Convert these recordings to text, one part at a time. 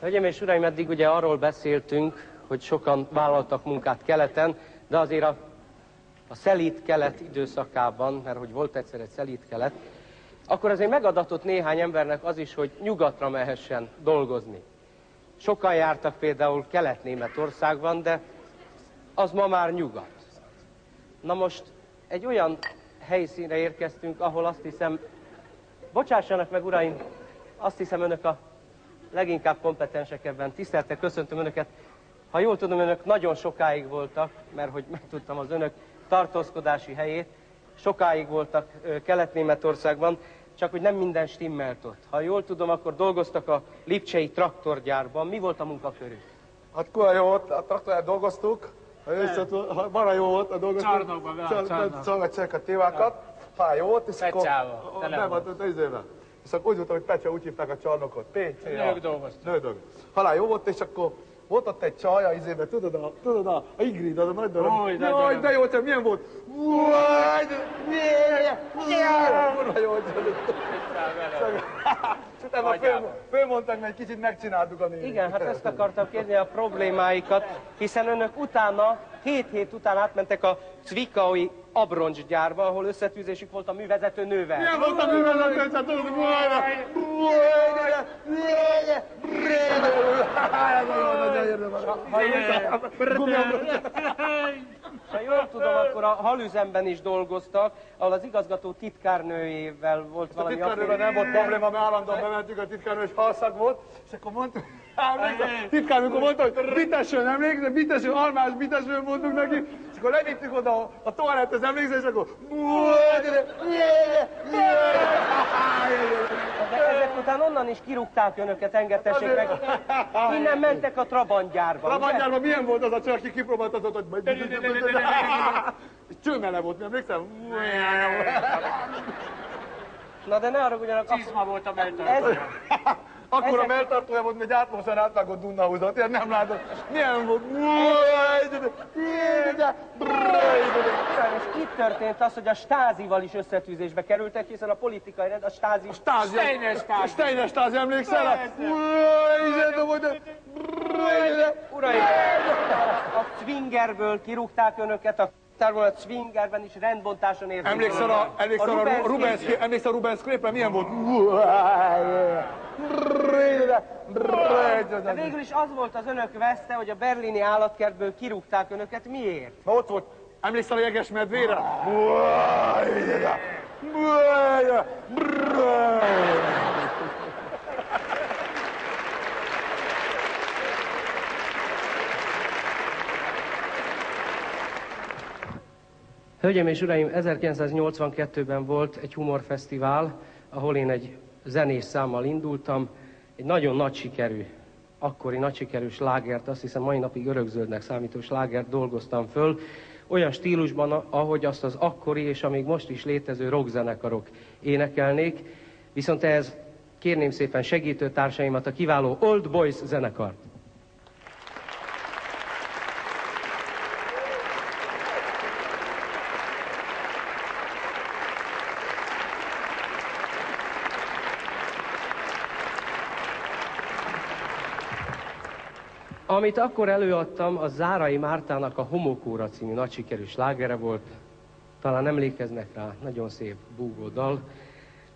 Hölgyeim és uraim, eddig ugye arról beszéltünk, hogy sokan vállaltak munkát keleten, de azért a szelíd-kelet időszakában, mert hogy volt egyszer egy szelíd-kelet, akkor azért megadatott néhány embernek az is, hogy nyugatra mehessen dolgozni. Sokan jártak például Kelet-Németországban, de az ma már nyugat. Na most egy olyan helyszínre érkeztünk, ahol azt hiszem, bocsássanak meg uraim, azt hiszem önök a leginkább kompetensek ebben. Tisztelettel köszöntöm önöket. Ha jól tudom, önök nagyon sokáig voltak, mert hogy megtudtam az önök tartózkodási helyét, sokáig voltak Kelet-Németországban, csak hogy nem minden stimmelt ott. Ha jól tudom, akkor dolgoztak a lipcsei traktorgyárban. Mi volt a munkakörük? Hát kurva jó volt, a traktorját dolgoztuk, marha jó volt a dolgoztuk. Csarnokban, Csarnokban a tévákat, fáj jó volt, és akkor... Nem, az izével. És akkor úgy voltam, hogy Pecsa, úgy hívták a csarnokot. PC-a. Nők dolgoztak. Nők dolgoztak. Halál jó volt, és akkor volt ott egy csaj a izébe, tudod a Ingrid, az a nagy darab. Jaj, de jó, csak milyen volt? Kurva jó, és utána fölmondták, mert egy kicsit megcsináltuk a néni. Igen, hát ezt akartam kérni a problémáikat, hiszen önök utána, 7 hét után átmentek a Cvikaui abroncsgyárba, ahol összetűzésük volt a művezető nővel. Milyen volt a művezető, csak tudod, ha jól tudom, akkor a halüzemben is dolgoztak, ahol az igazgató titkárnőjével volt valami... A titkárnővel nem volt probléma, mert állandóan bementünk, a titkárnő és halszag volt, és akkor mondtuk, titkárnőkor mondta, hogy bitesőn, emlékszel, bitesőn, almás bitesőn mondtuk neki, és akkor levittük oda a toaletthez, emlékszel, és akkor... De ezek után onnan is kirúgták önöket, engedtessék meg. Innen mentek a Trabant gyárba. Trabant gyárban milyen volt az a csaj, aki kipróbáltatott, hogy... És csőmele volt, mi emlékszel? Na de ne haragudjanak... Csizma volt a melltartója. Akkor a melltartója volt, hogy átmosan átvágott Dunnahúzat, ilyen nem látod. Milyen volt? És itt történt az, hogy a Stázival is összetűzésbe kerültek, hiszen a politikai rend, a Stázi... Steiner Stázi, emlékszel? Uraim, a Zwingerből kirúgták önöket, a Zwingerben is rendbontáson értünk. Emlékszel a Rubens-Krépre, milyen volt? De végül is az volt az önök veszte, hogy a berlini állatkertből kirúgták önöket. Miért? Ott volt. Emlékszel a Jegesmedvére? Hölgyeim és uraim, 1982-ben volt egy humorfesztivál, ahol én egy zenés számmal indultam, egy nagyon nagy sikerű, akkori nagy sikerű slágert, azt hiszem mai napig örökzöldnek számító slágert dolgoztam föl, olyan stílusban, ahogy azt az akkori és amíg most is létező rockzenekarok énekelnék, viszont ehhez kérném szépen segítőtársaimat, a kiváló Old Boys zenekart. Amit akkor előadtam, az Zárai Mártának a Homokóra című nagy sikerű slágere volt. Talán emlékeznek rá, nagyon szép búgó dal.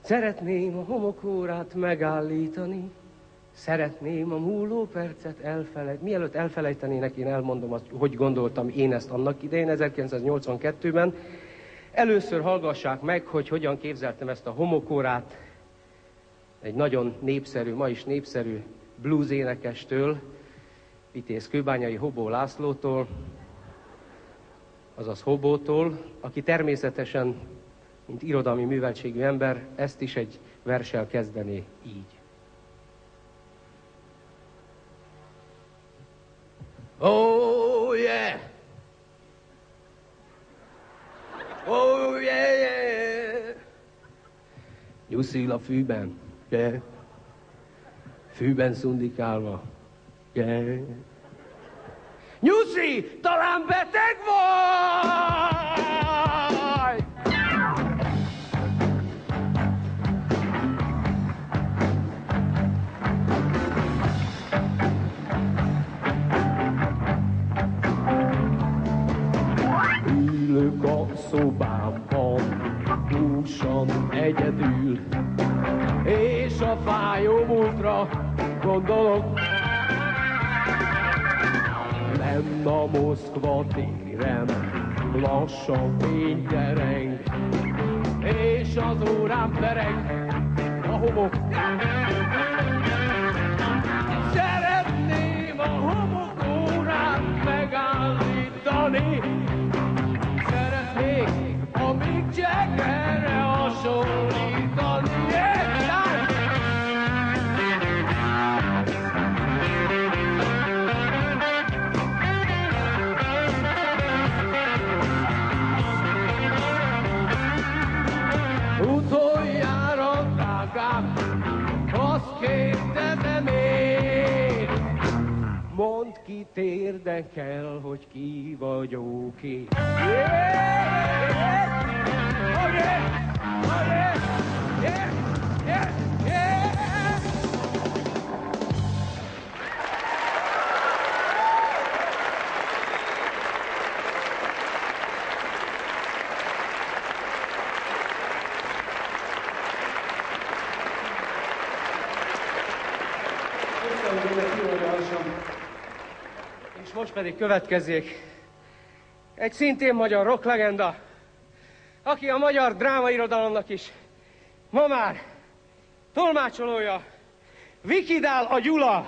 Szeretném a homokórát megállítani, szeretném a múló percet elfelejteni. Mielőtt elfelejtenének, én elmondom azt, hogy gondoltam én ezt annak idején, 1982-ben. Először hallgassák meg, hogy hogyan képzeltem ezt a homokórát egy nagyon népszerű, ma is népszerű blues énekestől, Vitéz Kőbányai Hobó Lászlótól, azaz Hobótól, aki természetesen, mint irodalmi műveltségű ember, ezt is egy verssel kezdené így. Oh yeah! Oh yeah, yeah! Nyuszil a fűben, yeah! Fűben szundikálva, yeah! Nyuszi, talán beteg vagy! gondolok. Lenn a Moszkva téren, lassan fénydereng, és az órám pereg, a homok. Szeretném a homokórát megállítani, szeretnék a Mick Jaggerre hasonlítani. Utoljára, drágám, azt kérdezem én, mondd ki, érdekel, hogy ki vagyok én. És most pedig következzék egy szintén magyar rocklegenda, aki a magyar drámairodalomnak is ma már tolmácsolója, Vikidál a Gyula.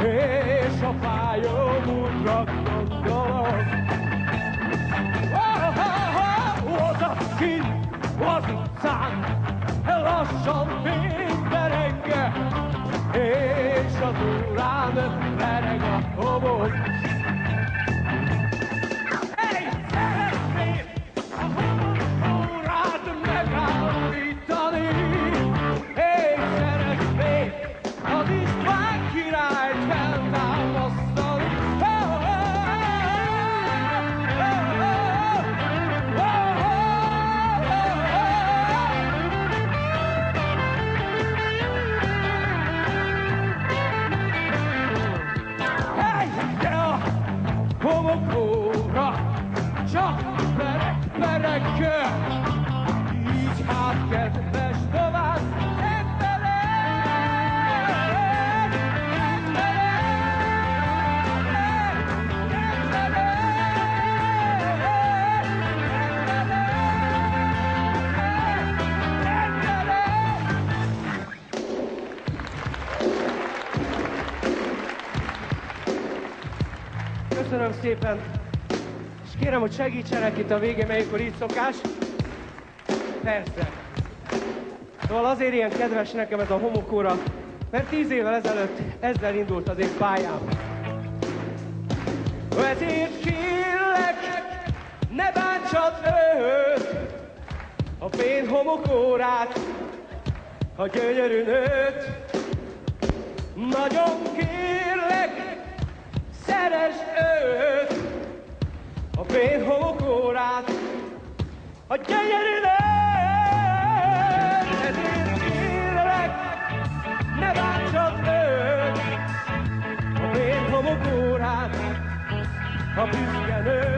És a fájó útra gondolok. Az a kint az utcán lassan fényberenge, és az órán vereg a homok. Hey, szeretném a homokórát megállítani, és szeretném az István királyt feltámasztani. De a homokóra csak pereg, így hát kedves tovább. Köszönöm szépen, és kérem, hogy segítsenek itt a végén, melyikkor így szokás. Persze. Szóval azért ilyen kedves nekem ez a homokóra, mert 10 évvel ezelőtt ezzel indult az én pályám. Ezért kérlek, ne bántsad őt, a fén homokórát, a gyönyörű nőt. Nagyon kérlek, szeresd őt, a fén homokórát, a gyönyörű nőt. Ezért kérlek, ne bántsad őt, a fén homokórát, a büszke nőt.